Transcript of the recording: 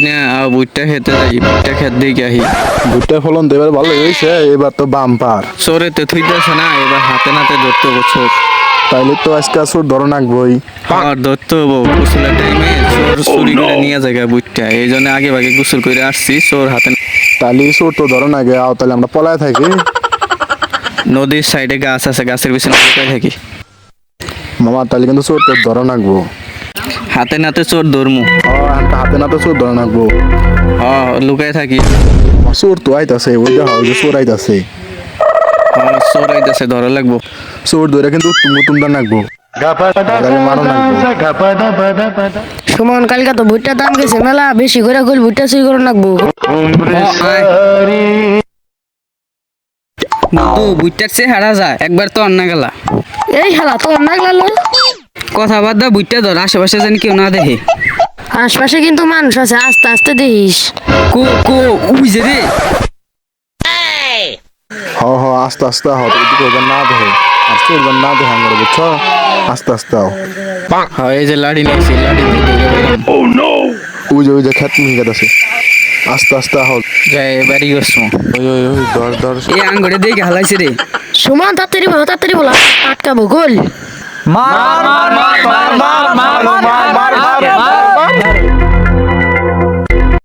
না ভুট্টা খেতে যাই, ভুট্টা খেত দিকে আহি। ভুট্টার ফলন তো এবার ভালো হয়েছে, এবার তো বাম্পার। চোরেতে থুইতেছে না, এবার হাতে নাতে ধরতে হবো চোর। তাইলে তো আজকে চোর ধরো নাকবই। আর ধরতে হবো, গোসলের টাইমে চোর চুরি করে নিয়ে যায় ভুট্টা, এই জন্য আগে ভাগে গোসল করে আসছি, চোর হাতে। তাহলে চোর তো ধরো না গে, তাহলে আমরা পলায় থাকি। নদীর সাইডে গাছ আছে, গাছের পিছনে লুকায় থাকি। মামা তাহলে কিন্তু চোর তো ধরো নাকবো। হাতে নাতে চোর ধরমু। হাতে না তো চোর ধরো নাকবো। লুকায় থাকি। চোর তো আইতাছে, ওই দেখো ওই যে চোর আইতাছে। চোর আইতাছে, ধরা লাগবো। চোর ধরে কিন্তু তুমটা নাকবো, তাহলে মারো নাকবো। সুমন, কালকে তো ভুট্টার দাম গেছে মেলা, বেশি করে কইল ভুট্টা চুরি করে নাকবো। বন্ধু ভুট্টার চেয়ে হারা যায়, একবার তো অন্য গেলা। এই শালা তো নাগলালো। কথা বাদ দা, ভুট্টা ধর, আশেপাশে জানি কেউ না দেখে। আশপাশে কিন্তু মানুষ আছে, আস্তে আস্তে দেখিস। কো কো উইজে রে। আস্তে আস্তে হও, এদিকে ওদের না দেখে, আর চোর না দেখে আমরা, বুঝছো? আস্তে আস্তে হও। এই যে লাড়ি নিয়েছি, লাড়ি দিয়ে দৌড়ে বেরাম। ওই যে খেত মিহি আছে। আস্তে আস্তে হও। যাই বাড়ি গেছো। ওই ধর এই আঙ্গুরে দেখে হালাইছে রে। সুমন, তাড়াতাড়ি বলো, আটকাবো গোল। মার মার মার মার মার মার মার মার মার মার।